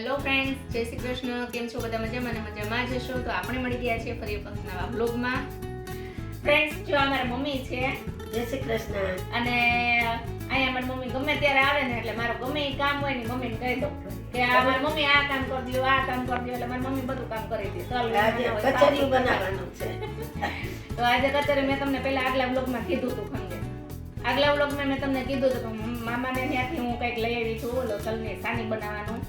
Hello friends, જય શ્રી કૃષ્ણ. કેમ છો બધા? મજામાં ને મજામાં જ હશો. તો આપણે મળી ગયા છીએ ફરી એક નવા બ્લોગમાં. ફ્રેન્ડ્સ, જો અમારા મમ્મી છે. જય શ્રી કૃષ્ણ. અને અહીંયા મારી મમ્મી ગમે ત્યારે આવે ને એટલે મારો ગમે એ કામ હોય ને મમ્મીને કહી દઉં કે આ મારી મમ્મી આ કામ કરી દો, આ કામ કરી દો, એટલે મારી મમ્મી બધું કામ કરી દે. આજે કચરી બનાવવાનું છે. તો આજે કચરી મેં તમને પહેલા આગલા બ્લોગમાં કીધું હતું. ખંડે આગલા બ્લોગમાં મેં તમને કીધું હતું કે મામાને ત્યાંથી હું કંઈક લઈ આવી છું, ઓલો તલની સાની બનાવવાનું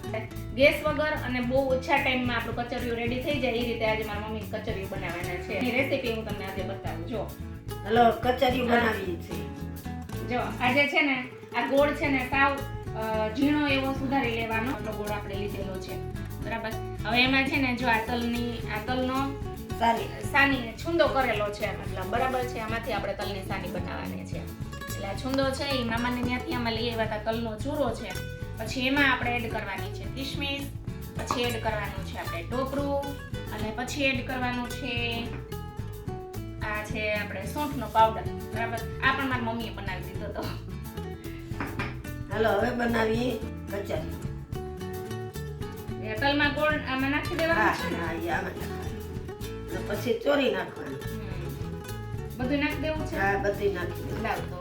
ગેસ વગર અને બહુ ઓછા ટાઈમમાં આપણું કચરિયું રેડી થઈ જાય એ રીતે આજે મારી મમ્મી કચરિયું બનાવવાના છે. એની રેસીપી હું તમને આજે બતાવું. જો હલો, કચરી બનાવી છે. જો આજે છે ને આ ગોળ છે ને સાવ ઝીણો એવો સુધારી લેવાનો. એટલો ગોળ આપણે લીધેલો છે, બરાબર. હવે એમાં છે ને જો આ તલનો સાની છુંદો કરેલો છે, મતલબ બરાબર છે. આમાંથી આપણે તલની સાની બનાવવાની છે. એટલે આ છુંદો છે એ મામાને ત્યાંથી આમાં લઈ આવ્યા હતા. તલનો ચૂરો છે. પછી એમાં આપણે એડ કરવાની છે કિશમિશ, પછી એડ કરવાનું છે આપણે ટોપરું, અને પછી એડ કરવાનું છે આ છે આપણે સૂંઠનો પાવડર, બરાબર. આ પણ મારી મમ્મીએ બનાવી દીધો હતો. હાલો, હવે બનાવી કચરી. તલમાં ગોળ આમાં નાખી દેવાનું છે ને? હા, આમાં પછી ચોરી નાખવાનું. બધું નાખી દેવું છે? હા, બધું નાખી દેવું. લાવ તો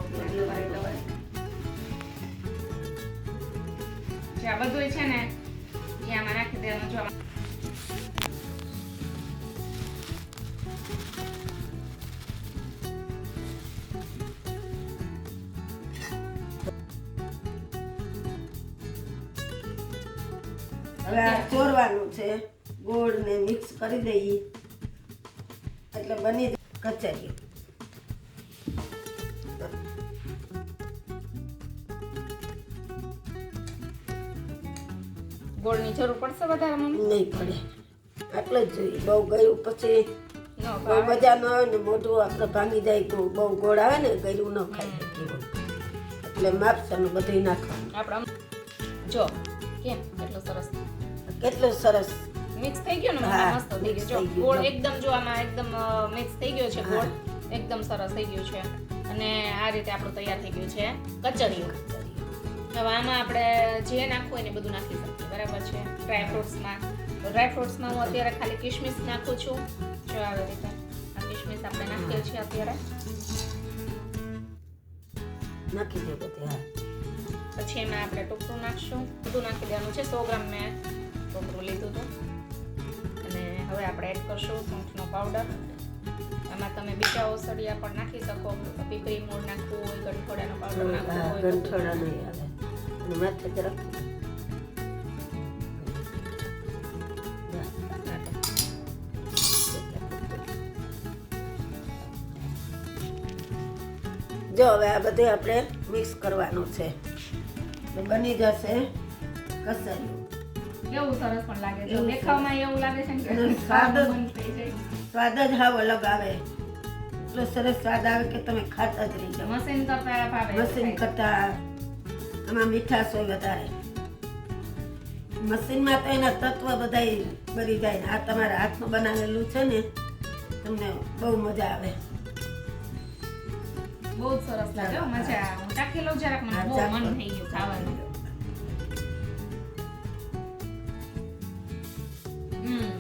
આ બધું છે ને એ આમાં નાખી દેવાનું. જો હવે આ ચોરવાનું છે. ગોળ ને મિક્સ કરી દઈએ એટલે બની કચરી. ગોળની જરૂર પડશે વધારે મમ્મી? નહીં પડે, આટલે જ જોઈએ. બહુ ગળ્યું પછી બહુ મજા ન આવે ને, મોઢું આપણે ભાંગી જાય. તો બહુ ગોળ આવે ને, ગળ્યું ન ખાઈ શકીએ. એટલે માપસરનું બધું નાખવાનું. આપણે જો કેમ કેટલું સરસ મિક્સ થઈ ગયો ને, મસ્ત થઈ ગયો. જો ગોળ એકદમ, જો આમાં એકદમ મિક્સ થઈ ગયો છે. ગોળ એકદમ સરસ થઈ ગયું છે. અને આ રીતે આપણું તૈયાર થઈ ગયું છે કચરિયું. હવે આમાં આપણે જે નાખવું હોય ને બધું નાખી શકીએ, બરાબર છે. ડ્રાયફ્રૂટ્સમાં હું અત્યારે ખાલી કિશમિશ નાખું છું. જો આવી રીતે આ કિશમિશ આપણે નાખીએ છીએ અત્યારે. નાખી દે બધે. હા, પછી એમાં આપણે ટોપરું નાખશું. બધું નાખી દેવાનું છે. 100 ગ્રામ મેં ટોપરું લીધું હતું. અને હવે આપણે એડ કરશું સૂંઠનો પાવડર. આમાં તમે બીજા ઓસડિયા પણ નાખી શકો. પીપળી મૂળ નાખવું હોય, ગંઠોડાનો પાવડર નાખવો હોય. ગંઠોડા નહીં આવે. અને માથે જરાક જો હવે આ બધું આપણે મિક્સ કરવાનું છે. બની જશે કચરિયું. કેવું સરસ પણ લાગે છે. દેખાવમાં એવું લાગે છે કે સ્વાદ જ હાવ અલગ આવે. એટલો સરસ સ્વાદ આવે કે તમે ખાતા જ રહી જાઓ. મશીન કરતા ભાવે. મશીન કરતા આમાં મીઠાશ હોય વધારે. મશીનમાં તો એના તત્વ બધા બળી જાય ને. આ તમારા હાથનું બનાવેલું છે ને, તમને બહુ મજા આવે. બહુ જ સરસ લાગે. મજા આવે. હું ચાખી લઉં જરાક, મને બહુ મન થઈ ગયું ખાવાનું.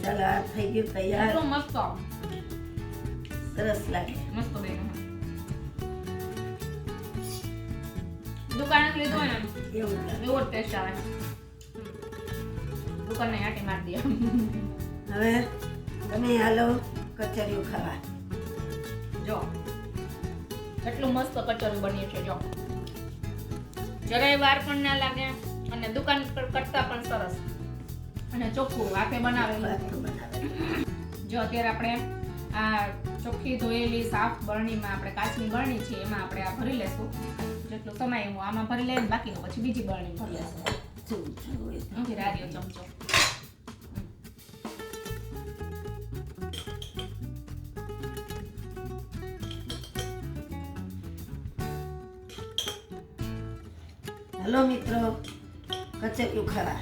ચાલો, આ થઈ ગયું તૈયાર. એટલું મસ્ત સરસ લાગે. મસ્ત બન્યું. દુકાને લીધું હોય ને એવું લાગે. એવો ટેસ્ટ આવે. દુકાનને આટી મારી દે. હવે તમે હાલો કચરિયું ખાવા. જો એટલું મસ્ત કચોરી બન્યું છે. જો જરાય વાર પણ ના લાગે અને દુકાન કરતા પણ સરસ અને ચોખ્ખું આપે બનાવેલું. જો અત્યારે આપણે આ ચોખ્ખી ધોયેલી સાફ બરણીમાં, આપણે કાચની બરણી છે એમાં આપણે આ ભરી લેશું. જેટલો સમય હું આમાં ભરી લઈએ, બાકીનું પછી બીજી બરણી ભરી લેશું. રારીઓ ચમચો. હેલો મિત્રો, કચરિયું ખાવા.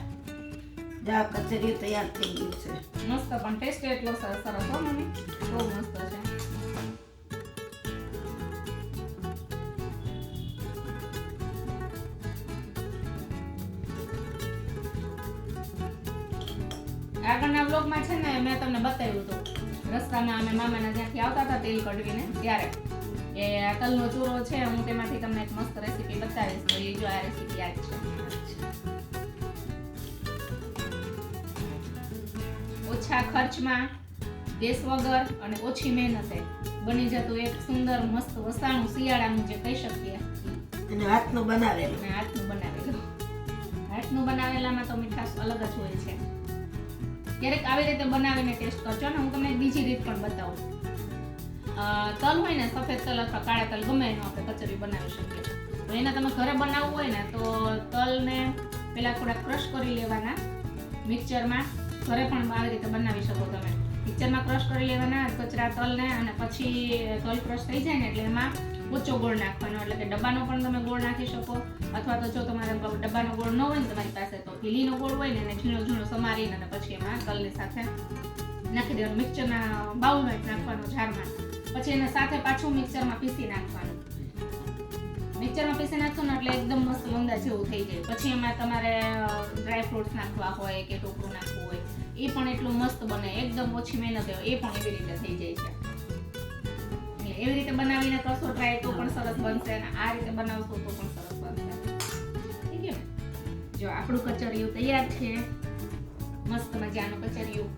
જા, કચરિયું તૈયાર થઈ ગયું છે. મસ્ત પણ ટેસ્ટ એટલો સરસ હો મમ્મી. બહુ મસ્ત છે. આગળના બ્લોગમાં છે ને મેં તમને બતાવ્યું હતું રસ્તામાં અમે મામાના ત્યાંથી આવતા હતા તેલ કઢવીને ત્યારે એ આ તલનો ચૂરો છે હું તેમાંથી તમને એક મસ્ત રેસીપી બતાવીશ તો એ જો આ રેસીપી આ જ છે ઓછા ખર્ચમાં ગેસ વગર અને ઓછી મહેનતે બની જતું એક સુંદર મસ્ત વસાણું શિયાળાનું જે કહી શકીએ અને હાથનું બનાવેલું અને હાથનું બનાવેલામાં તો મીઠાશ અલગ જ હોય છે ક્યારેક આવી રીતે બનાવીને ટેસ્ટ કરજો ને હું તમને એક બીજી રીત પણ બતાવું તલ હોય ને સફેદ તલ અથવા કાળા તલ ગમે એનો આપણે કચરી બનાવી શકીએ તો એને તમે ઘરે બનાવવું હોય ને તો તલને પહેલા થોડા ક્રશ કરી લેવાના મિક્સચરમાં ઘરે પણ આવી રીતે બનાવી શકો તમે મિક્સચરમાં ક્રશ કરી લેવાના કચરા તલને અને પછી તલ ક્રશ થઈ જાય ને એટલે એમાં ઓછો ગોળ નાખવાનો એટલે કે ડબ્બાનો પણ તમે ગોળ નાખી શકો અથવા તો જો તમારે ડબ્બાનો ગોળ ન હોય ને તમારી પાસે તો લીલીનો ગોળ હોય ને એને ઝીણો ઝીણો સમારીને અને પછી એમાં તલની સાથે નાખી દેવાનું મિક્સચરના બાઉલમાં જ નાખવાનું જારમાં પછી એને સાથે પાછું મિક્સચરમાં પીસી નાખવાનું મિક્સચરમાં પીસી નાખશો ને એટલે એકદમ મસ્ત લંદા જેવું થઈ જાય પછી એમાં તમારે ડ્રાય ફ્રૂટ્સ નાખવા હોય કે ટોપરું નાખવું હોય એ પણ એટલું મસ્ત બને એકદમ ઓછી મહેનત હોય એ પણ એવી રીતે થઈ જાય છે એટલે એવી રીતે બનાવીને કરશો ટ્રાય તો પણ સરસ બનશે અને આ રીતે બનાવશો તો પણ સરસ બનશે ઠીક છે જો આપણું કચરિયું તૈયાર છે મસ્ત મજાનું કચરિયું